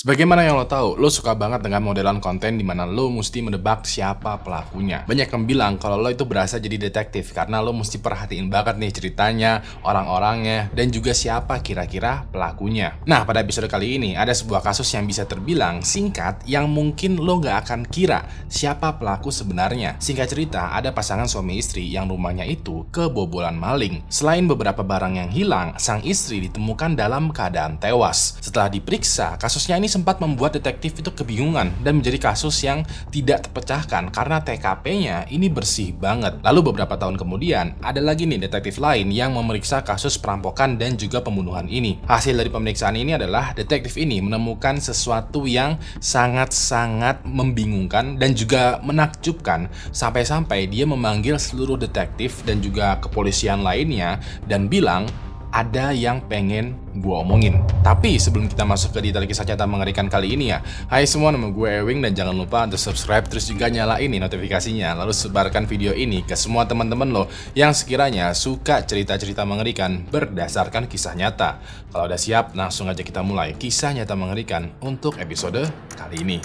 Sebagaimana yang lo tahu, lo suka banget dengan modelan konten di mana lo mesti menebak siapa pelakunya. Banyak yang bilang kalau lo itu berasa jadi detektif karena lo mesti perhatiin banget nih ceritanya, orang-orangnya, dan juga siapa kira-kira pelakunya. Nah, pada episode kali ini ada sebuah kasus yang bisa terbilang singkat yang mungkin lo nggak akan kira siapa pelaku sebenarnya. Singkat cerita, ada pasangan suami istri yang rumahnya itu kebobolan maling. Selain beberapa barang yang hilang, sang istri ditemukan dalam keadaan tewas. Setelah diperiksa, kasusnya ini sempat membuat detektif itu kebingungan dan menjadi kasus yang tidak terpecahkan karena TKP-nya ini bersih banget. Lalu beberapa tahun kemudian, ada lagi nih detektif lain yang memeriksa kasus perampokan dan juga pembunuhan ini. Hasil dari pemeriksaan ini adalah detektif ini menemukan sesuatu yang sangat-sangat membingungkan dan juga menakjubkan sampai-sampai dia memanggil seluruh detektif dan juga kepolisian lainnya dan bilang, ada yang pengen gue omongin. Tapi sebelum kita masuk ke detail kisah nyata mengerikan kali ini ya, hai semua, nama gue Ewing dan jangan lupa untuk subscribe terus juga nyalain nih notifikasinya. Lalu sebarkan video ini ke semua teman-teman lo yang sekiranya suka cerita-cerita mengerikan berdasarkan kisah nyata. Kalau udah siap, langsung aja kita mulai kisah nyata mengerikan untuk episode kali ini.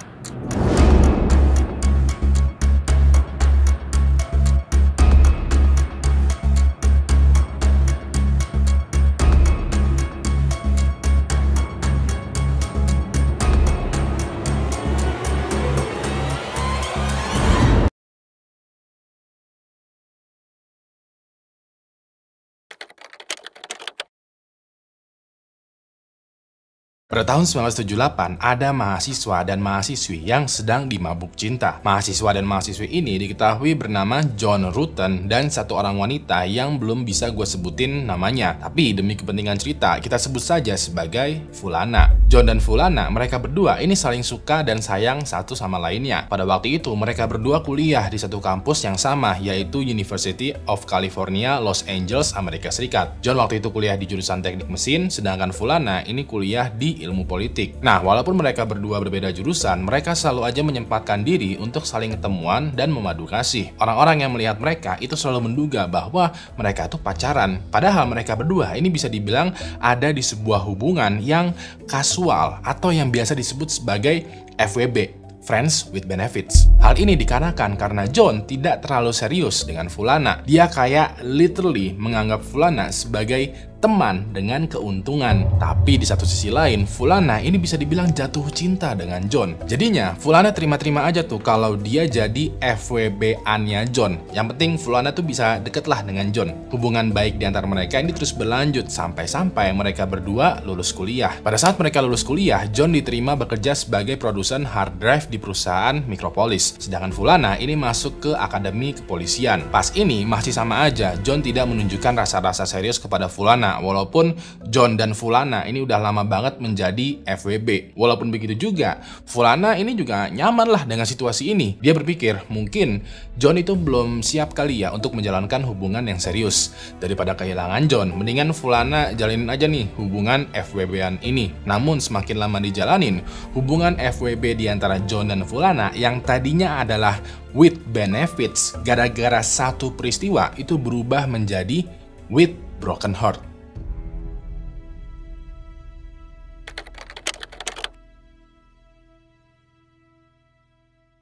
Pada tahun 1978, ada mahasiswa dan mahasiswi yang sedang dimabuk cinta. Mahasiswa dan mahasiswi ini diketahui bernama John Rutten dan satu orang wanita yang belum bisa gue sebutin namanya. Tapi demi kepentingan cerita, kita sebut saja sebagai Fulana. John dan Fulana, mereka berdua ini saling suka dan sayang satu sama lainnya. Pada waktu itu, mereka berdua kuliah di satu kampus yang sama, yaitu University of California, Los Angeles, Amerika Serikat. John waktu itu kuliah di jurusan teknik mesin, sedangkan Fulana ini kuliah di ilmu politik. Nah, walaupun mereka berdua berbeda jurusan, mereka selalu aja menyempatkan diri untuk saling ketemuan dan memadu kasih. Orang-orang yang melihat mereka itu selalu menduga bahwa mereka tuh pacaran. Padahal mereka berdua ini bisa dibilang ada di sebuah hubungan yang kasual atau yang biasa disebut sebagai FWB. Friends with Benefits. Hal ini dikarenakan karena John tidak terlalu serius dengan Fulana. Dia kayak literally menganggap Fulana sebagai teman dengan keuntungan. Tapi di satu sisi lain, Fulana ini bisa dibilang jatuh cinta dengan John. Jadinya, Fulana terima-terima aja tuh kalau dia jadi FWB-annya John. Yang penting Fulana tuh bisa deket lah dengan John. Hubungan baik di antara mereka ini terus berlanjut sampai-sampai mereka berdua lulus kuliah. Pada saat mereka lulus kuliah, John diterima bekerja sebagai produsen hard drive di perusahaan Micropolis. Sedangkan Fulana ini masuk ke akademi kepolisian. Pas ini masih sama aja, John tidak menunjukkan rasa-rasa serius kepada Fulana. Walaupun John dan Fulana ini udah lama banget menjadi FWB. Walaupun begitu juga, Fulana ini juga nyaman lah dengan situasi ini. Dia berpikir mungkin John itu belum siap kali ya untuk menjalankan hubungan yang serius. Daripada kehilangan John, mendingan Fulana jalinin aja nih hubungan FWB-an ini. Namun semakin lama dijalanin, hubungan FWB di antara John dan Fulana yang tadinya adalah with benefits, gara-gara satu peristiwa itu berubah menjadi with broken heart.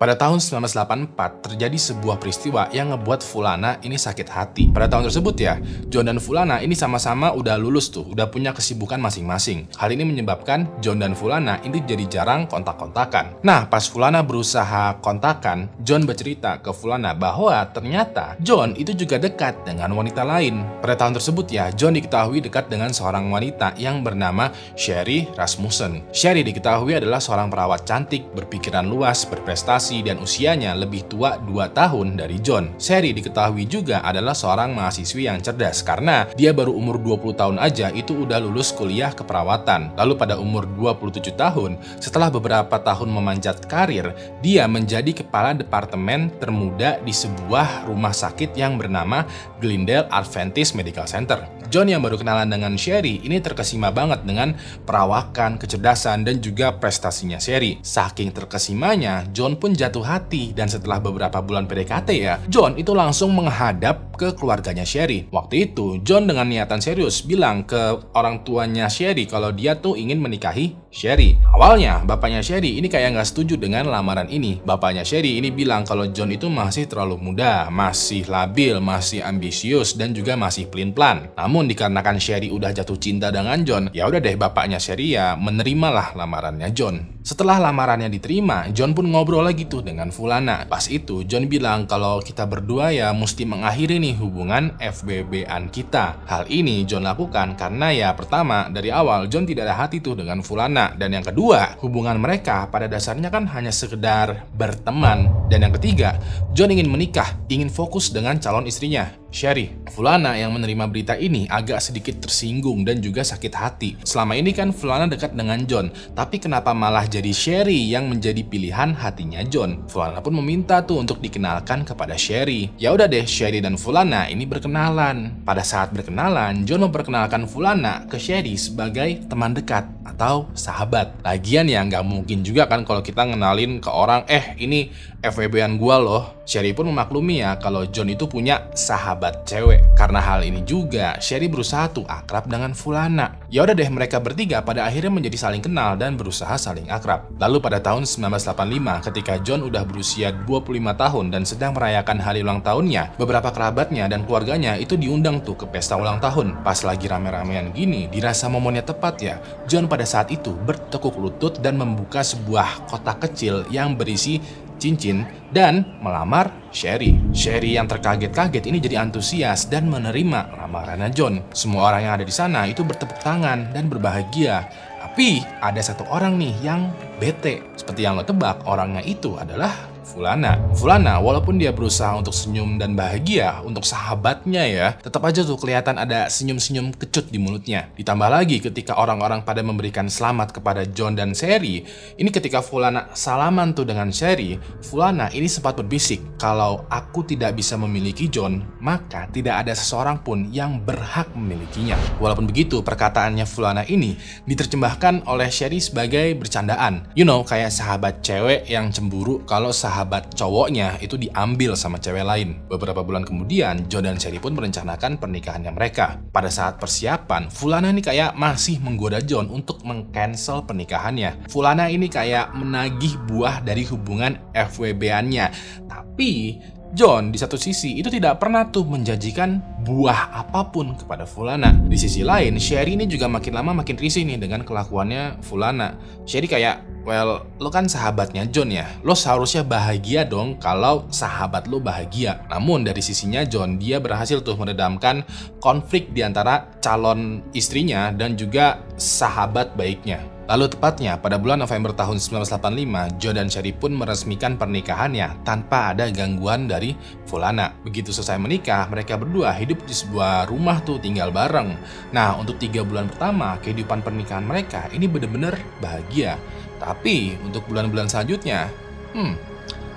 Pada tahun 1984, terjadi sebuah peristiwa yang ngebuat Fulana ini sakit hati. Pada tahun tersebut ya, John dan Fulana ini sama-sama udah lulus tuh, udah punya kesibukan masing-masing. Hal ini menyebabkan John dan Fulana ini jadi jarang kontak-kontakan. Nah, pas Fulana berusaha kontakan, John bercerita ke Fulana bahwa ternyata John itu juga dekat dengan wanita lain. Pada tahun tersebut ya, John diketahui dekat dengan seorang wanita yang bernama Sherry Rasmussen. Sherry diketahui adalah seorang perawat cantik, berpikiran luas, berprestasi, dan usianya lebih tua 2 tahun dari John. Sherry diketahui juga adalah seorang mahasiswi yang cerdas karena dia baru umur 20 tahun aja itu udah lulus kuliah keperawatan. Lalu pada umur 27 tahun, setelah beberapa tahun memanjat karir, dia menjadi kepala departemen termuda di sebuah rumah sakit yang bernama Glendale Adventist Medical Center. John yang baru kenalan dengan Sherry ini terkesima banget dengan perawakan, kecerdasan, dan juga prestasinya Sherry. Saking terkesimanya, John pun jatuh hati dan setelah beberapa bulan PDKT ya, John itu langsung menghadap ke keluarganya Sherry. Waktu itu, John dengan niatan serius bilang ke orang tuanya Sherry kalau dia tuh ingin menikahi Sherry. Awalnya, bapaknya Sherry ini kayak nggak setuju dengan lamaran ini. Bapaknya Sherry ini bilang kalau John itu masih terlalu muda, masih labil, masih ambisius, dan juga masih pelin-pelan. Namun dikarenakan Sherry udah jatuh cinta dengan John, ya udah deh bapaknya Sherry ya menerimalah lamarannya John. Setelah lamarannya diterima, John pun ngobrol lagi tuh dengan Fulana. Pas itu, John bilang kalau kita berdua ya mesti mengakhiri nih hubungan FBB-an kita. Hal ini John lakukan karena ya pertama, dari awal John tidak ada hati tuh dengan Fulana. Dan yang kedua, hubungan mereka pada dasarnya kan hanya sekedar berteman. Dan yang ketiga, John ingin menikah, ingin fokus dengan calon istrinya, Sherry. Fulana yang menerima berita ini agak sedikit tersinggung dan juga sakit hati. Selama ini kan Fulana dekat dengan John, tapi kenapa malah jadi Sherry yang menjadi pilihan hatinya John? Fulana pun meminta tuh untuk dikenalkan kepada Sherry. Ya udah deh, Sherry dan Fulana ini berkenalan. Pada saat berkenalan, John memperkenalkan Fulana ke Sherry sebagai teman dekat atau sahabat. Lagian ya nggak mungkin juga kan kalau kita ngenalin ke orang, ini FWB-an gua loh. Sherry pun memaklumi ya kalau John itu punya sahabat cewek. Karena hal ini juga, Sherry berusaha tuh akrab dengan Fulana. Ya udah deh, mereka bertiga pada akhirnya menjadi saling kenal dan berusaha saling akrab. Lalu pada tahun 1985, ketika John udah berusia 25 tahun dan sedang merayakan hari ulang tahunnya, beberapa kerabatnya dan keluarganya itu diundang tuh ke pesta ulang tahun. Pas lagi rame-ramean gini, dirasa momennya tepat ya, John pada saat itu bertekuk lutut dan membuka sebuah kotak kecil yang berisi cincin dan melamar Sherry. Sherry yang terkaget-kaget ini jadi antusias dan menerima lamarannya John. Semua orang yang ada di sana itu bertepuk tangan dan berbahagia. Tapi ada satu orang nih yang bete. Seperti yang lo tebak, orangnya itu adalah Fulana. Fulana walaupun dia berusaha untuk senyum dan bahagia untuk sahabatnya ya, tetap aja tuh kelihatan ada senyum-senyum kecut di mulutnya. Ditambah lagi ketika orang-orang pada memberikan selamat kepada John dan Sherry, ini ketika Fulana salaman tuh dengan Sherry, Fulana ini sempat berbisik, kalau aku tidak bisa memiliki John, maka tidak ada seseorang pun yang berhak memilikinya. Walaupun begitu, perkataannya Fulana ini diterjemahkan oleh Sherry sebagai bercandaan. You know, kayak sahabat cewek yang cemburu kalau sahabat cowoknya itu diambil sama cewek lain. Beberapa bulan kemudian, John dan Sherry pun merencanakan pernikahannya mereka. Pada saat persiapan, Fulana ini kayak masih menggoda John untuk meng-cancel pernikahannya. Fulana ini kayak menagih buah dari hubungan FWB-annya. Tapi John di satu sisi itu tidak pernah tuh menjanjikan buah apapun kepada Fulana. Di sisi lain, Sherry ini juga makin lama makin risih nih dengan kelakuannya Fulana. Sherry kayak, well, lo kan sahabatnya John ya, lo seharusnya bahagia dong kalau sahabat lo bahagia. Namun dari sisinya John, dia berhasil tuh meredamkan konflik di antara calon istrinya dan juga sahabat baiknya. Lalu tepatnya pada bulan November tahun 1985, John dan Sherry pun meresmikan pernikahannya tanpa ada gangguan dari Fulana. Begitu selesai menikah, mereka berdua hidup di sebuah rumah tuh tinggal bareng. Nah, untuk 3 bulan pertama kehidupan pernikahan mereka ini benar-benar bahagia. Tapi untuk bulan-bulan selanjutnya,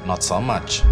not so much.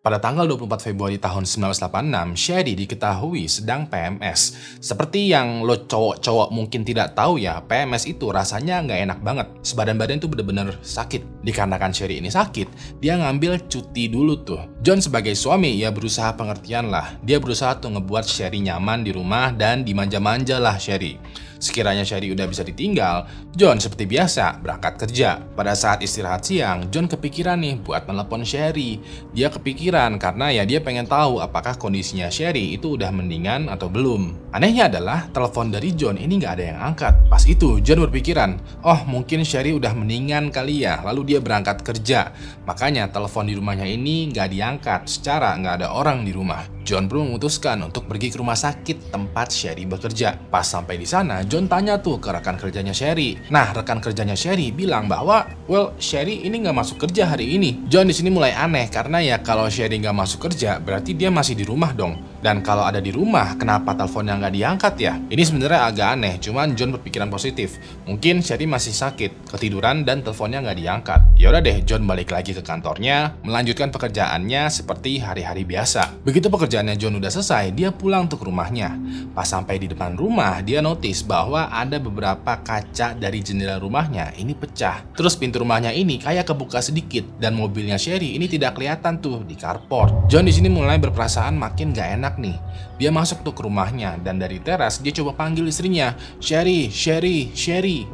Pada tanggal 24 Februari tahun 1986, Sherry diketahui sedang PMS. Seperti yang lo cowok-cowok mungkin tidak tahu ya, PMS itu rasanya nggak enak banget. Sebadan badan tuh bener-bener sakit. Dikarenakan Sherry ini sakit, dia ngambil cuti dulu tuh. John sebagai suami ya berusaha pengertian lah. Dia berusaha tuh ngebuat Sherry nyaman di rumah dan dimanja-manja lah Sherry. Sekiranya Sherry udah bisa ditinggal, John seperti biasa berangkat kerja. Pada saat istirahat siang, John kepikiran nih buat menelepon Sherry. Dia kepikiran karena ya dia pengen tahu apakah kondisinya Sherry itu udah mendingan atau belum. Anehnya adalah telepon dari John ini nggak ada yang angkat. Pas itu John berpikiran, oh mungkin Sherry udah mendingan kali ya, lalu dia berangkat kerja. Makanya telepon di rumahnya ini nggak diangkat secara nggak ada orang di rumah. John pun memutuskan untuk pergi ke rumah sakit tempat Sherry bekerja. Pas sampai di sana, John tanya tuh ke rekan kerjanya Sherry. Nah, rekan kerjanya Sherry bilang bahwa, well, Sherry ini nggak masuk kerja hari ini. John di sini mulai aneh karena ya kalau Sherry nggak masuk kerja, berarti dia masih di rumah dong. Dan kalau ada di rumah, kenapa teleponnya nggak diangkat ya? Ini sebenarnya agak aneh, cuman John berpikiran positif. Mungkin Sherry masih sakit, ketiduran, dan teleponnya nggak diangkat. Ya udah deh, John balik lagi ke kantornya, melanjutkan pekerjaannya seperti hari-hari biasa. Begitu pekerjaannya John udah selesai, dia pulang untuk rumahnya. Pas sampai di depan rumah, dia notice bahwa ada beberapa kaca dari jendela rumahnya ini pecah. Terus pintu rumahnya ini kayak kebuka sedikit, dan mobilnya Sherry ini tidak kelihatan tuh di carport. John di sini mulai berperasaan makin gak enak nih. Dia masuk tuh ke rumahnya, dan dari teras dia coba panggil istrinya, "Sherry, Sherry, Sherry."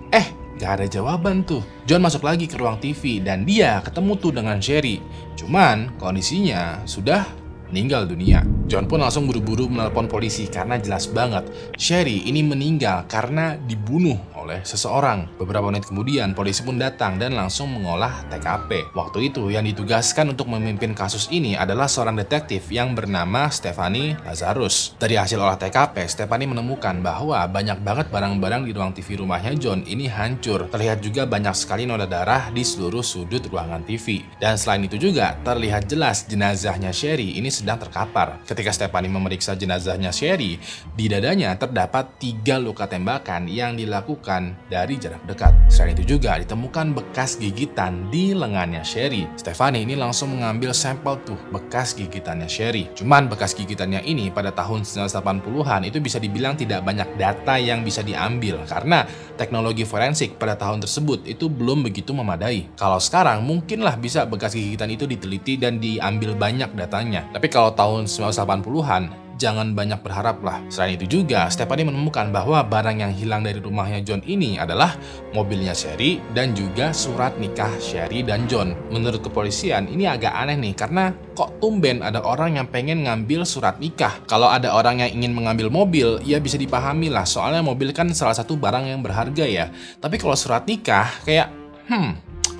Gak ada jawaban tuh. John masuk lagi ke ruang TV dan dia ketemu tuh dengan Sherry. Cuman kondisinya sudah meninggal dunia. John pun langsung buru-buru menelpon polisi karena jelas banget Sherry ini meninggal karena dibunuh oleh seseorang. Beberapa menit kemudian polisi pun datang dan langsung mengolah TKP. Waktu itu yang ditugaskan untuk memimpin kasus ini adalah seorang detektif yang bernama Stephanie Lazarus. Dari hasil olah TKP, Stephanie menemukan bahwa banyak banget barang-barang di ruang TV rumahnya John ini hancur. Terlihat juga banyak sekali noda darah di seluruh sudut ruangan TV. Dan selain itu juga terlihat jelas jenazahnya Sherry ini sedang terkapar. Ketika Stephanie memeriksa jenazahnya Sherry, di dadanya terdapat 3 luka tembakan yang dilakukan dari jarak dekat. Selain itu juga ditemukan bekas gigitan di lengannya Sherry. Stephanie ini langsung mengambil sampel tuh bekas gigitannya Sherry. Cuman bekas gigitannya ini pada tahun 1980-an itu bisa dibilang tidak banyak data yang bisa diambil karena teknologi forensik pada tahun tersebut itu belum begitu memadai. Kalau sekarang mungkinlah bisa bekas gigitan itu diteliti dan diambil banyak datanya. Tapi kalau tahun 1980-an, jangan banyak berharap lah. Selain itu juga, Stephanie menemukan bahwa barang yang hilang dari rumahnya John ini adalah mobilnya Sherry dan juga surat nikah Sherry dan John. Menurut kepolisian, ini agak aneh nih karena kok tumben ada orang yang pengen ngambil surat nikah. Kalau ada orang yang ingin mengambil mobil, ya bisa dipahami lah, soalnya mobil kan salah satu barang yang berharga ya. Tapi kalau surat nikah, kayak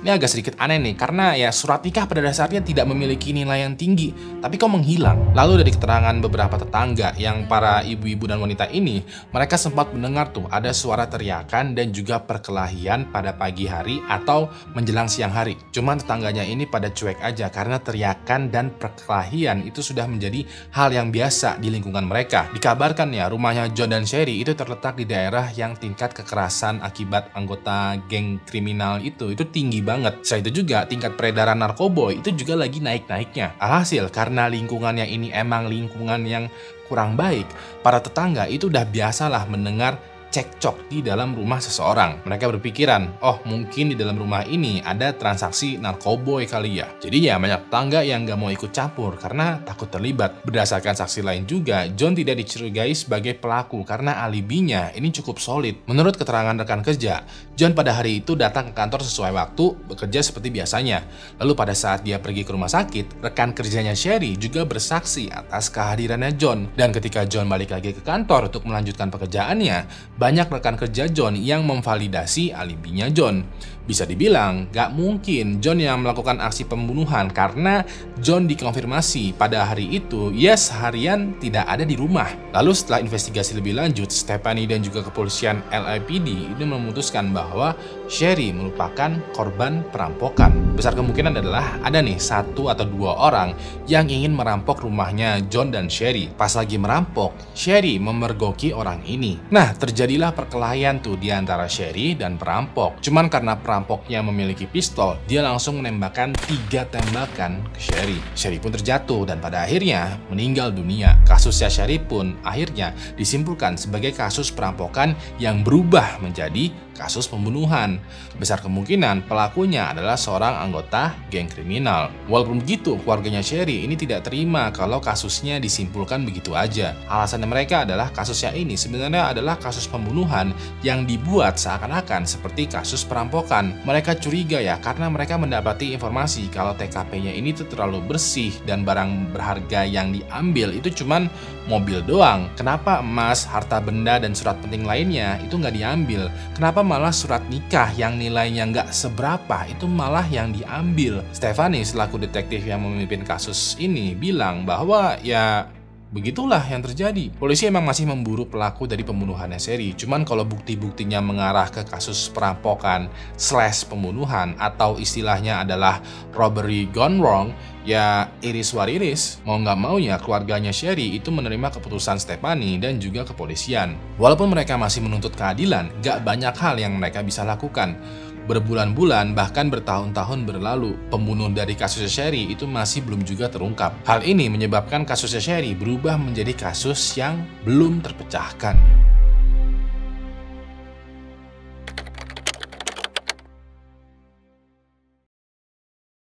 ini agak sedikit aneh nih, karena ya surat nikah pada dasarnya tidak memiliki nilai yang tinggi, tapi kok menghilang. Lalu dari keterangan beberapa tetangga yang para ibu-ibu dan wanita ini, mereka sempat mendengar tuh ada suara teriakan dan juga perkelahian pada pagi hari atau menjelang siang hari. Cuman tetangganya ini pada cuek aja karena teriakan dan perkelahian itu sudah menjadi hal yang biasa di lingkungan mereka. Dikabarkan ya, rumahnya John dan Sherry itu terletak di daerah yang tingkat kekerasan akibat anggota geng kriminal itu tinggi banget. Selain itu juga tingkat peredaran narkoboy itu juga lagi naik-naiknya. Alhasil karena lingkungannya ini emang lingkungan yang kurang baik, para tetangga itu udah biasalah mendengar cekcok di dalam rumah seseorang. Mereka berpikiran, oh mungkin di dalam rumah ini ada transaksi narkoboy kali ya. Jadi ya banyak tetangga yang gak mau ikut campur karena takut terlibat. Berdasarkan saksi lain juga, John tidak dicurigai sebagai pelaku karena alibinya ini cukup solid. Menurut keterangan rekan kerja, John pada hari itu datang ke kantor sesuai waktu, bekerja seperti biasanya. Lalu pada saat dia pergi ke rumah sakit, rekan kerjanya Sherry juga bersaksi atas kehadirannya John. Dan ketika John balik lagi ke kantor untuk melanjutkan pekerjaannya, banyak rekan kerja John yang memvalidasi alibinya John. Bisa dibilang, gak mungkin John yang melakukan aksi pembunuhan karena John dikonfirmasi pada hari itu, ya seharian tidak ada di rumah. Lalu setelah investigasi lebih lanjut, Stephanie dan juga kepolisian LAPD itu memutuskan bahwa Sherry merupakan korban perampokan. Besar kemungkinan adalah ada nih 1 atau 2 orang yang ingin merampok rumahnya John dan Sherry. Pas lagi merampok, Sherry memergoki orang ini. Nah, terjadilah perkelahian tuh di antara Sherry dan perampok. Cuman karena perampoknya memiliki pistol, dia langsung menembakkan 3 tembakan ke Sherry. Sherry pun terjatuh dan pada akhirnya meninggal dunia. Kasusnya Sherry pun akhirnya disimpulkan sebagai kasus perampokan yang berubah menjadi kasus pembunuhan. Besar kemungkinan pelakunya adalah seorang anggota geng kriminal. Walaupun begitu, keluarganya Sherry ini tidak terima kalau kasusnya disimpulkan begitu aja. Alasannya mereka adalah kasusnya ini sebenarnya adalah kasus pembunuhan yang dibuat seakan-akan seperti kasus perampokan. Mereka curiga ya karena mereka mendapati informasi kalau TKP-nya ini tuh terlalu bersih dan barang berharga yang diambil itu cuman mobil doang. Kenapa emas, harta benda, dan surat penting lainnya itu nggak diambil? Kenapa malah surat nikah yang nilainya nggak seberapa itu malah yang diambil? Stephanie selaku detektif yang memimpin kasus ini bilang bahwa ya Begitulah yang terjadi. Polisi emang masih memburu pelaku dari pembunuhannya Sherry. Cuman kalau bukti-buktinya mengarah ke kasus perampokan / pembunuhan atau istilahnya adalah robbery gone wrong, ya iris wariris. Mau nggak mau ya keluarganya Sherry itu menerima keputusan Stephanie dan juga kepolisian. Walaupun mereka masih menuntut keadilan, gak banyak hal yang mereka bisa lakukan. Berbulan-bulan bahkan bertahun-tahun berlalu, pembunuh dari kasus Sherry itu masih belum juga terungkap. Hal ini menyebabkan kasus Sherry berubah menjadi kasus yang belum terpecahkan.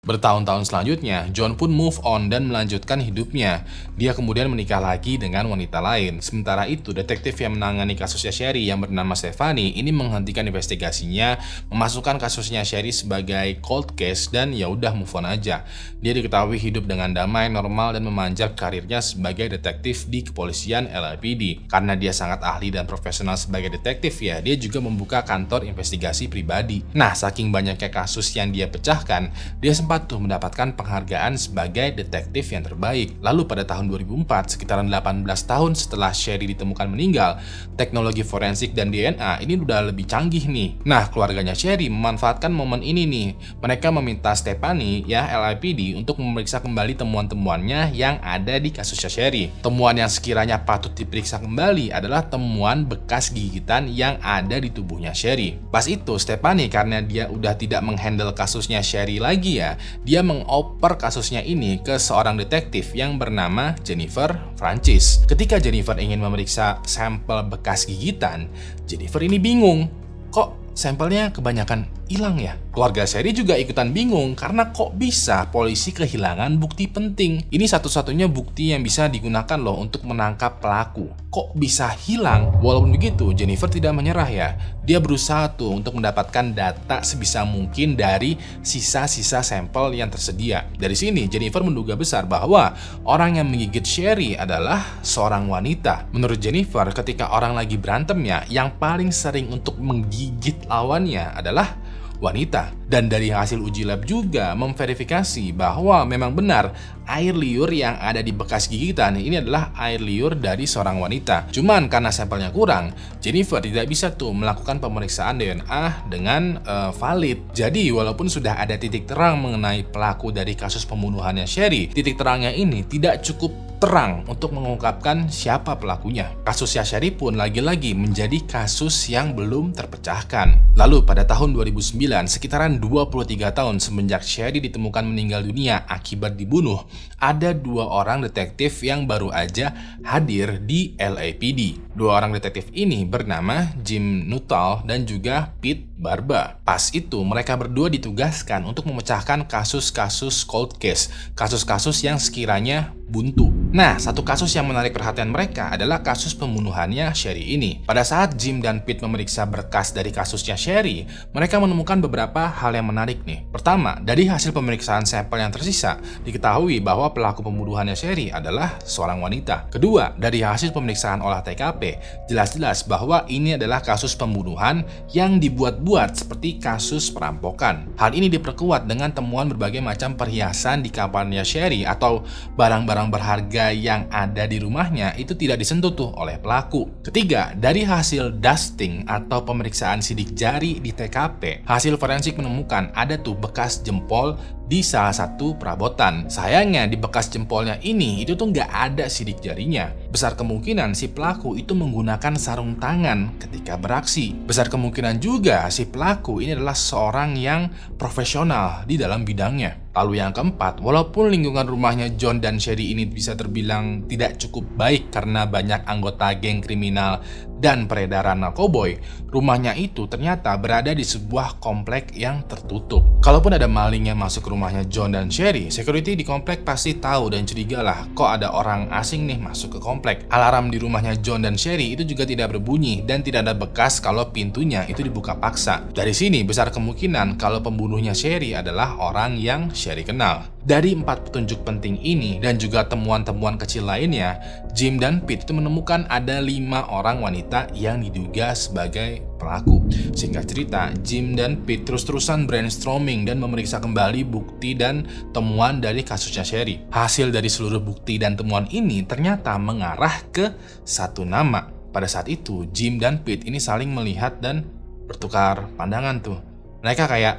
Bertahun-tahun selanjutnya, John pun move on dan melanjutkan hidupnya. Dia kemudian menikah lagi dengan wanita lain. Sementara itu, detektif yang menangani kasusnya Sherry yang bernama Stephanie ini menghentikan investigasinya, memasukkan kasusnya Sherry sebagai cold case dan ya udah move on aja. Dia diketahui hidup dengan damai, normal dan memanjat karirnya sebagai detektif di kepolisian LAPD. Karena dia sangat ahli dan profesional sebagai detektif ya, dia juga membuka kantor investigasi pribadi. Nah, saking banyaknya kasus yang dia pecahkan, dia sempat mendapatkan penghargaan sebagai detektif yang terbaik. Lalu pada tahun 2004, sekitaran 18 tahun setelah Sherry ditemukan meninggal, teknologi forensik dan DNA ini udah lebih canggih nih. Nah, keluarganya Sherry memanfaatkan momen ini nih. Mereka meminta Stephanie ya LAPD untuk memeriksa kembali temuan-temuannya yang ada di kasusnya Sherry. Temuan yang sekiranya patut diperiksa kembali adalah temuan bekas gigitan yang ada di tubuhnya Sherry. Pas itu Stephanie karena dia udah tidak menghandle kasusnya Sherry lagi ya, dia mengoper kasusnya ini ke seorang detektif yang bernama Jennifer Francis. Ketika Jennifer ingin memeriksa sampel bekas gigitan, Jennifer ini bingung. Kok sampelnya kebanyakan hilang ya? Keluarga Sherry juga ikutan bingung karena kok bisa polisi kehilangan bukti penting. Ini satu-satunya bukti yang bisa digunakan loh untuk menangkap pelaku. Kok bisa hilang? Walaupun begitu, Jennifer tidak menyerah ya. Dia berusaha tuh untuk mendapatkan data sebisa mungkin dari sisa-sisa sampel yang tersedia. Dari sini Jennifer menduga besar bahwa orang yang menggigit Sherry adalah seorang wanita. Menurut Jennifer, ketika orang lagi berantem ya, yang paling sering untuk menggigit lawannya adalah wanita. Dan dari hasil uji lab juga memverifikasi bahwa memang benar air liur yang ada di bekas gigitan ini adalah air liur dari seorang wanita. Cuman karena sampelnya kurang, Jennifer tidak bisa tuh melakukan pemeriksaan DNA dengan valid. Jadi walaupun sudah ada titik terang mengenai pelaku dari kasus pembunuhannya Sherry, titik terangnya ini tidak cukup terang untuk mengungkapkan siapa pelakunya. Kasusnya Sherry pun lagi-lagi menjadi kasus yang belum terpecahkan. Lalu pada tahun 2009, sekitaran 23 tahun semenjak Sherry ditemukan meninggal dunia akibat dibunuh, ada 2 orang detektif yang baru aja hadir di LAPD. 2 orang detektif ini bernama Jim Nuttall dan juga Pete Barba. Pas itu mereka berdua ditugaskan untuk memecahkan kasus-kasus cold case, kasus-kasus yang sekiranya buntu. Nah, satu kasus yang menarik perhatian mereka adalah kasus pembunuhannya Sherry ini. Pada saat Jim dan Pete memeriksa berkas dari kasusnya Sherry, mereka menemukan beberapa hal yang menarik nih. Pertama, dari hasil pemeriksaan sampel yang tersisa, diketahui bahwa pelaku pembunuhannya Sherry adalah seorang wanita. Kedua, dari hasil pemeriksaan olah TKP, jelas-jelas bahwa ini adalah kasus pembunuhan yang dibuat-buat seperti kasus perampokan. Hal ini diperkuat dengan temuan berbagai macam perhiasan di kamarnya Sherry atau barang-barang berharga yang ada di rumahnya itu tidak disentuh tuh oleh pelaku. Ketiga, dari hasil dusting atau pemeriksaan sidik jari di TKP, hasil forensik menemukan ada tuh bekas jempol di salah satu perabotan. Sayangnya di bekas jempolnya ini itu tuh nggak ada sidik jarinya. Besar kemungkinan si pelaku itu menggunakan sarung tangan ketika beraksi. Besar kemungkinan juga si pelaku ini adalah seorang yang profesional di dalam bidangnya. Lalu yang keempat, walaupun lingkungan rumahnya John dan Sherry ini bisa terbilang tidak cukup baik karena banyak anggota geng kriminal dan peredaran narkoboy, rumahnya itu ternyata berada di sebuah komplek yang tertutup. Kalaupun ada maling yang masuk ke rumahnya John dan Sherry, security di komplek pasti tahu dan curiga lah, kok ada orang asing nih masuk ke komplek. Alarm di rumahnya John dan Sherry itu juga tidak berbunyi dan tidak ada bekas kalau pintunya itu dibuka paksa. Dari sini besar kemungkinan kalau pembunuhnya Sherry adalah orang yang Sherry kenal. Dari 4 petunjuk penting ini dan juga temuan-temuan kecil lainnya, Jim dan Pete itu menemukan ada 5 orang wanita yang diduga sebagai pelaku. Singkat cerita, Jim dan Pete terus-terusan brainstorming dan memeriksa kembali bukti dan temuan dari kasusnya Sherry. Hasil dari seluruh bukti dan temuan ini ternyata mengarah ke satu nama. Pada saat itu, Jim dan Pete ini saling melihat dan bertukar pandangan tuh. Mereka kayak,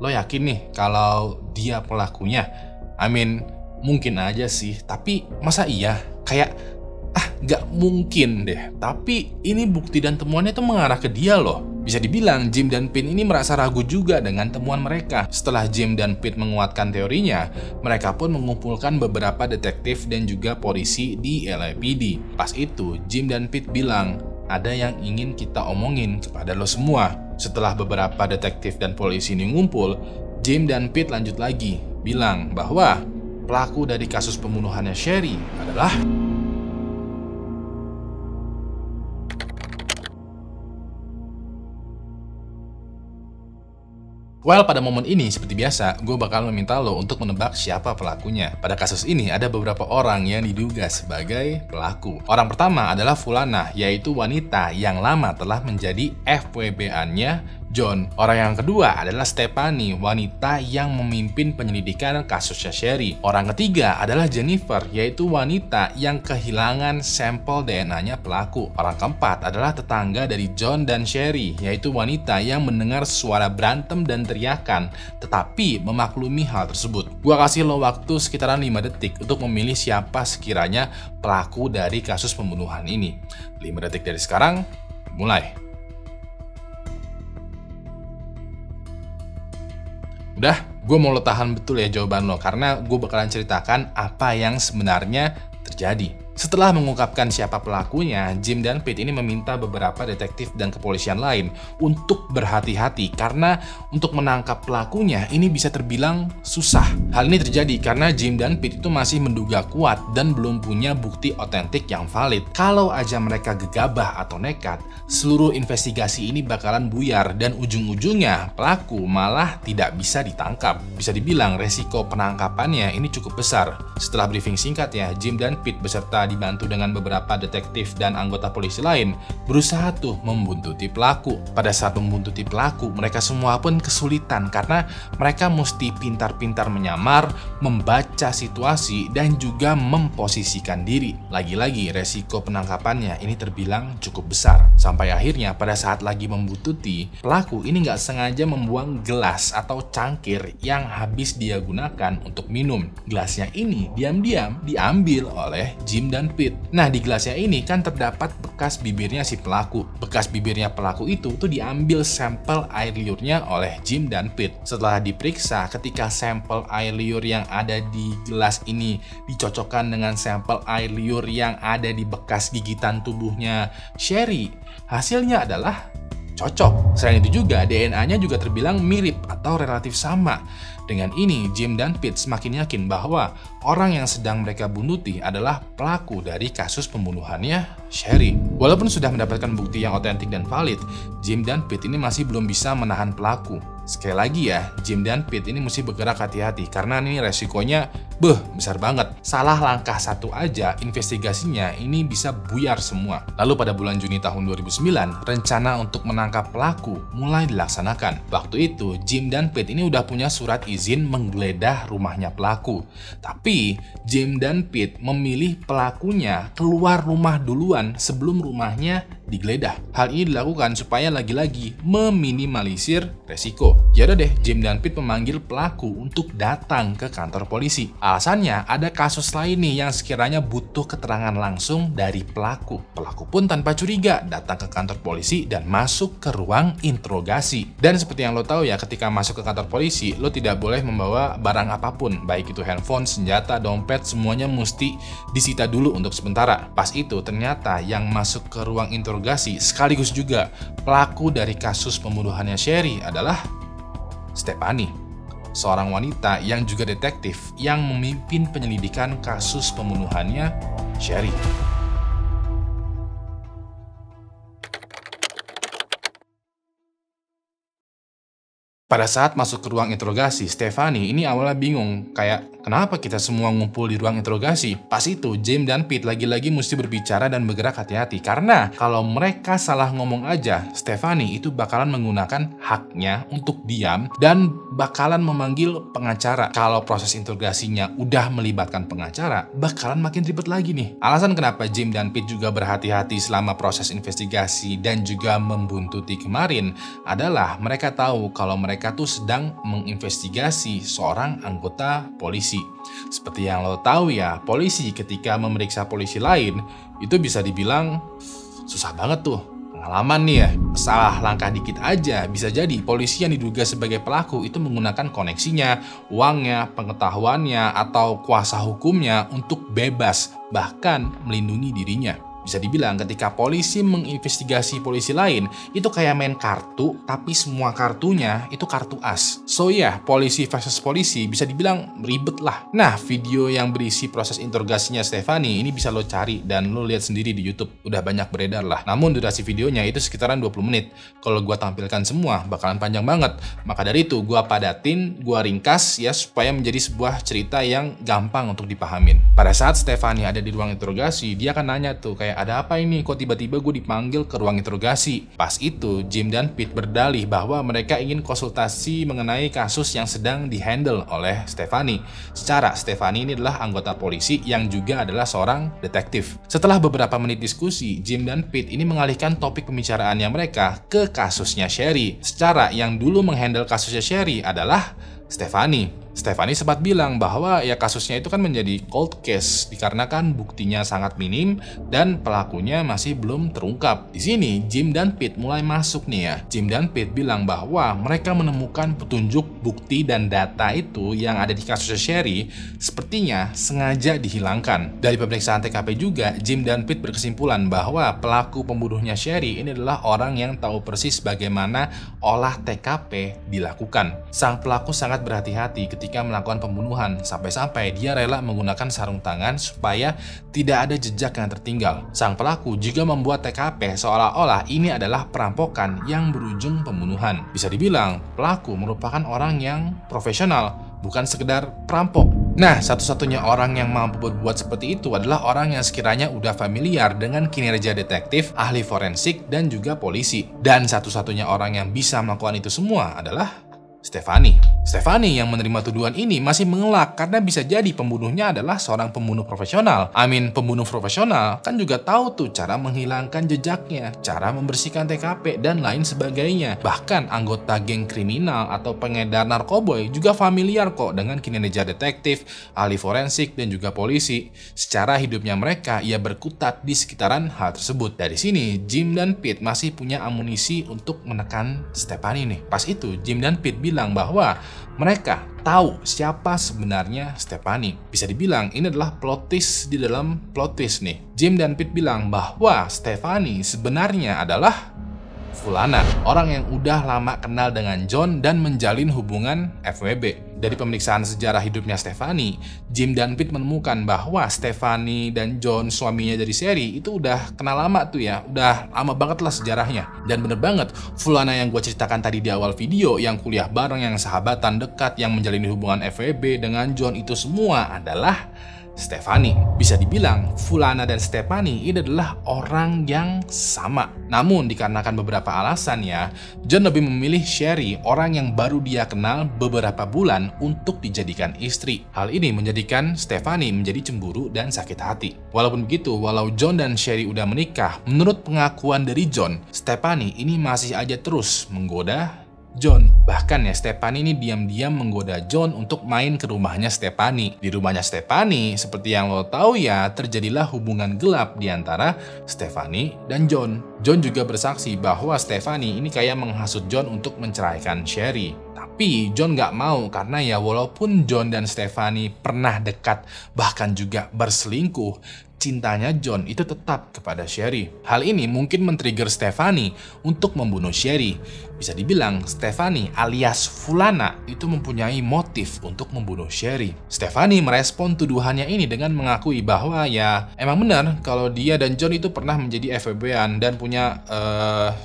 lo yakin nih kalau dia pelakunya? Mungkin aja sih, tapi masa iya? Kayak, gak mungkin deh. Tapi ini bukti dan temuannya tuh mengarah ke dia loh. Bisa dibilang Jim dan Pete ini merasa ragu juga dengan temuan mereka. Setelah Jim dan Pete menguatkan teorinya, mereka pun mengumpulkan beberapa detektif dan juga polisi di LAPD. Pas itu, Jim dan Pete bilang, ada yang ingin kita omongin kepada lo semua. Setelah beberapa detektif dan polisi ini ngumpul, Jim dan Pete lanjut lagi, bilang bahwa pelaku dari kasus pembunuhannya Sherry adalah... Well, pada momen ini, seperti biasa, gue bakal meminta lo untuk menebak siapa pelakunya. Pada kasus ini, ada beberapa orang yang diduga sebagai pelaku. Orang pertama adalah Fulana, yaitu wanita yang lama telah menjadi FWB-annya John. Orang yang kedua adalah Stephanie, wanita yang memimpin penyelidikan kasusnya Sherry. Orang ketiga adalah Jennifer, yaitu wanita yang kehilangan sampel DNA-nya pelaku. Orang keempat adalah tetangga dari John dan Sherry, yaitu wanita yang mendengar suara berantem dan teriakan, tetapi memaklumi hal tersebut. Gua kasih lo waktu sekitaran 5 detik untuk memilih siapa sekiranya pelaku dari kasus pembunuhan ini. 5 detik dari sekarang, mulai. Udah, gue mau lo tahan betul ya jawaban lo, karena gue bakalan ceritakan apa yang sebenarnya terjadi. Setelah mengungkapkan siapa pelakunya, Jim dan Pete ini meminta beberapa detektif dan kepolisian lain untuk berhati-hati karena untuk menangkap pelakunya ini bisa terbilang susah. Hal ini terjadi karena Jim dan Pete itu masih menduga kuat dan belum punya bukti otentik yang valid. Kalau aja mereka gegabah atau nekat, seluruh investigasi ini bakalan buyar dan ujung-ujungnya pelaku malah tidak bisa ditangkap. Bisa dibilang resiko penangkapannya ini cukup besar. Setelah briefing singkat ya, Jim dan Pete beserta dibantu dengan beberapa detektif dan anggota polisi lain berusaha tuh membuntuti pelaku. Pada saat membuntuti pelaku, mereka semua pun kesulitan karena mereka mesti pintar-pintar menyamar, membaca situasi, dan juga memposisikan diri. Lagi-lagi resiko penangkapannya ini terbilang cukup besar. Sampai akhirnya pada saat lagi membuntuti, pelaku ini nggak sengaja membuang gelas atau cangkir yang habis dia gunakan untuk minum. Gelasnya ini diam-diam diambil oleh Jim dan Pete. Nah, di gelasnya ini kan terdapat bekas bibirnya si pelaku. Bekas bibirnya pelaku itu tuh diambil sampel air liurnya oleh Jim dan Pete. Setelah diperiksa, ketika sampel air liur yang ada di gelas ini dicocokkan dengan sampel air liur yang ada di bekas gigitan tubuhnya Sherry, hasilnya adalah cocok. Selain itu juga DNA-nya juga terbilang mirip atau relatif sama. Dengan ini, Jim dan Pete semakin yakin bahwa orang yang sedang mereka buntuti adalah pelaku dari kasus pembunuhannya Sherry. Walaupun sudah mendapatkan bukti yang otentik dan valid, Jim dan Pete ini masih belum bisa menahan pelaku. Sekali lagi ya, Jim dan Pete ini mesti bergerak hati-hati karena ini resikonya besar banget. Salah langkah satu aja, investigasinya ini bisa buyar semua. Lalu pada bulan Juni tahun 2009, rencana untuk menangkap pelaku mulai dilaksanakan. Waktu itu, Jim dan Pete ini udah punya surat izin menggeledah rumahnya pelaku. Tapi, Jim dan Pete memilih pelakunya keluar rumah duluan sebelum rumahnya digeledah. Hal ini dilakukan supaya lagi-lagi meminimalisir resiko. Yaudah deh, Jim dan Pete memanggil pelaku untuk datang ke kantor polisi. Alasannya ada kasus lain nih yang sekiranya butuh keterangan langsung dari pelaku. Pelaku pun tanpa curiga datang ke kantor polisi dan masuk ke ruang interogasi. Dan seperti yang lo tahu ya, ketika masuk ke kantor polisi, lo tidak boleh membawa barang apapun, baik itu handphone, senjata, dompet, semuanya mesti disita dulu untuk sementara. Pas itu ternyata yang masuk ke ruang interogasi sekaligus juga pelaku dari kasus pembunuhannya Sherry adalah Stephanie, seorang wanita yang juga detektif yang memimpin penyelidikan kasus pembunuhannya Sherry. Pada saat masuk ke ruang interogasi, Stephanie ini awalnya bingung, kayak kenapa kita semua ngumpul di ruang interogasi? Pas itu, James dan Pete lagi-lagi mesti berbicara dan bergerak hati-hati, karena kalau mereka salah ngomong aja, Stephanie itu bakalan menggunakan haknya untuk diam dan bakalan memanggil pengacara. Kalau proses interogasinya udah melibatkan pengacara, bakalan makin ribet lagi nih. Alasan kenapa James dan Pete juga berhati-hati selama proses investigasi dan juga membuntuti kemarin adalah mereka tahu kalau mereka tuh sedang menginvestigasi seorang anggota polisi. Seperti yang lo tahu ya, polisi ketika memeriksa polisi lain itu bisa dibilang susah banget tuh. Pengalaman nih ya, salah langkah dikit aja bisa jadi polisi yang diduga sebagai pelaku itu menggunakan koneksinya, uangnya, pengetahuannya, atau kuasa hukumnya untuk bebas, bahkan melindungi dirinya. Bisa dibilang ketika polisi menginvestigasi polisi lain, itu kayak main kartu, tapi semua kartunya itu kartu as. So ya, polisi versus polisi bisa dibilang ribet lah. Nah, video yang berisi proses interogasinya Stephanie ini bisa lo cari dan lo lihat sendiri di YouTube. Udah banyak beredar lah. Namun durasi videonya itu sekitaran 20 menit. Kalau gua tampilkan semua, bakalan panjang banget. Maka dari itu, gua padatin, gua ringkas ya supaya menjadi sebuah cerita yang gampang untuk dipahamin. Pada saat Stephanie ada di ruang interogasi, dia akan nanya tuh kayak, ada apa ini? Kok tiba-tiba gue dipanggil ke ruang interogasi? Pas itu, Jim dan Pete berdalih bahwa mereka ingin konsultasi mengenai kasus yang sedang dihandle oleh Stephanie. Secara, Stephanie ini adalah anggota polisi yang juga adalah seorang detektif. Setelah beberapa menit diskusi, Jim dan Pete ini mengalihkan topik pembicaraannya mereka ke kasusnya Sherry. Secara, yang dulu menghandle kasusnya Sherry adalah Stephanie. Stephanie sempat bilang bahwa ya kasusnya itu kan menjadi cold case dikarenakan buktinya sangat minim dan pelakunya masih belum terungkap. Di sini Jim dan Pete mulai masuk nih ya. Jim dan Pete bilang bahwa mereka menemukan petunjuk bukti dan data itu yang ada di kasusnya Sherry sepertinya sengaja dihilangkan. Dari pemeriksaan TKP juga, Jim dan Pete berkesimpulan bahwa pelaku pembunuhnya Sherry ini adalah orang yang tahu persis bagaimana olah TKP dilakukan. Sang pelaku sangat berhati-hati ketika melakukan pembunuhan, sampai-sampai dia rela menggunakan sarung tangan supaya tidak ada jejak yang tertinggal. Sang pelaku juga membuat TKP seolah-olah ini adalah perampokan yang berujung pembunuhan. Bisa dibilang, pelaku merupakan orang yang profesional, bukan sekedar perampok. Nah, satu-satunya orang yang mampu berbuat seperti itu adalah orang yang sekiranya udah familiar dengan kinerja detektif, ahli forensik, dan juga polisi. Dan satu-satunya orang yang bisa melakukan itu semua adalah Stephanie. Stephanie yang menerima tuduhan ini masih mengelak karena bisa jadi pembunuhnya adalah seorang pembunuh profesional. Pembunuh profesional kan juga tahu tuh cara menghilangkan jejaknya, cara membersihkan TKP, dan lain sebagainya. Bahkan anggota geng kriminal atau pengedar narkoboy juga familiar kok dengan kinerja detektif, ahli forensik, dan juga polisi. Secara hidupnya mereka, ia berkutat di sekitaran hal tersebut. Dari sini, Jim dan Pete masih punya amunisi untuk menekan Stephanie nih. Pas itu, Jim dan Pete bilang bahwa mereka tahu siapa sebenarnya Stephanie. Bisa dibilang ini adalah plot twist di dalam plot twist nih. Jim dan Pete bilang bahwa Stephanie sebenarnya adalah Fulana, orang yang udah lama kenal dengan John dan menjalin hubungan FWB. Dari pemeriksaan sejarah hidupnya Stephanie, Jim dan Pete menemukan bahwa Stephanie dan John, suaminya dari Sherry, itu udah kenal lama tuh ya, udah lama banget lah sejarahnya. Dan bener banget, Fulana yang gue ceritakan tadi di awal video, yang kuliah bareng, yang sahabatan dekat, yang menjalin hubungan FWB dengan John, itu semua adalah Stephanie. Bisa dibilang Fulana dan Stephanie ini adalah orang yang sama. Namun dikarenakan beberapa alasan ya, John lebih memilih Sherry, orang yang baru dia kenal beberapa bulan, untuk dijadikan istri. Hal ini menjadikan Stephanie menjadi cemburu dan sakit hati. Walaupun begitu, walau John dan Sherry udah menikah, menurut pengakuan dari John, Stephanie ini masih aja terus menggoda John. Bahkan ya, Stephanie ini diam-diam menggoda John untuk main ke rumahnya Stephanie. Di rumahnya Stephanie, seperti yang lo tahu ya, terjadilah hubungan gelap di antara Stephanie dan John. John juga bersaksi bahwa Stephanie ini kayak menghasut John untuk menceraikan Sherry. Tapi John nggak mau karena ya walaupun John dan Stephanie pernah dekat, bahkan juga berselingkuh, cintanya John itu tetap kepada Sherry. Hal ini mungkin men-trigger Stephanie untuk membunuh Sherry. Bisa dibilang Stephanie alias Fulana itu mempunyai motif untuk membunuh Sherry. Stephanie merespon tuduhannya ini dengan mengakui bahwa ya emang benar kalau dia dan John itu pernah menjadi FWB-an dan punya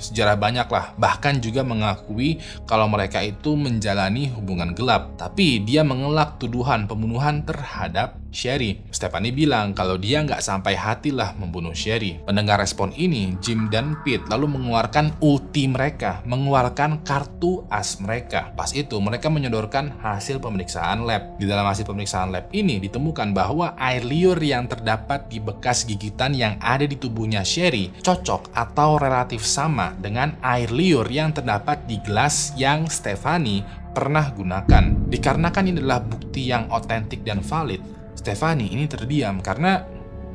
sejarah banyak lah. Bahkan juga mengakui kalau mereka itu menjalani hubungan gelap. Tapi dia mengelak tuduhan pembunuhan terhadap Sherry. Stephanie bilang kalau dia nggak sampai hati lah membunuh Sherry. Mendengar respon ini, Jim dan Pete lalu mengeluarkan ulti mereka, mengeluarkan kartu as mereka. Pas itu mereka menyodorkan hasil pemeriksaan lab. Di dalam hasil pemeriksaan lab ini ditemukan bahwa air liur yang terdapat di bekas gigitan yang ada di tubuhnya Sherry cocok atau relatif sama dengan air liur yang terdapat di gelas yang Stephanie pernah gunakan. Dikarenakan ini adalah bukti yang otentik dan valid, Stephanie ini terdiam karena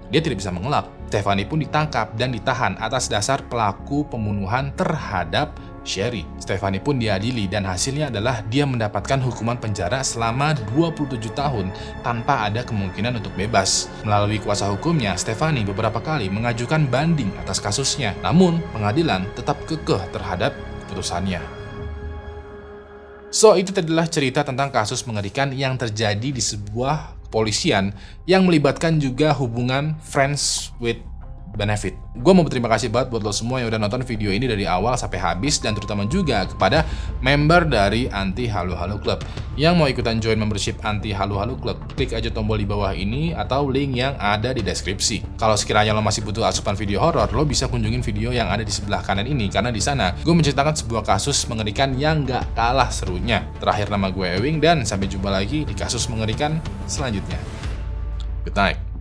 dia tidak bisa mengelak. Stephanie pun ditangkap dan ditahan atas dasar pelaku pembunuhan terhadap Sherry. Stephanie pun diadili dan hasilnya adalah dia mendapatkan hukuman penjara selama 27 tahun tanpa ada kemungkinan untuk bebas. Melalui kuasa hukumnya, Stephanie beberapa kali mengajukan banding atas kasusnya. Namun, pengadilan tetap kekeh terhadap keputusannya. So, itu adalah cerita tentang kasus mengerikan yang terjadi di sebuah kepolisian yang melibatkan juga hubungan friends with benefit. Gue mau berterima kasih banget buat lo semua yang udah nonton video ini dari awal sampai habis, dan terutama juga kepada member dari Anti Halu Halu Club. Yang mau ikutan join membership Anti Halu Halu Club, klik aja tombol di bawah ini atau link yang ada di deskripsi. Kalau sekiranya lo masih butuh asupan video horor, lo bisa kunjungin video yang ada di sebelah kanan ini, karena di sana gue menceritakan sebuah kasus mengerikan yang gak kalah serunya. Terakhir, nama gue Ewing, dan sampai jumpa lagi di kasus mengerikan selanjutnya. Good night.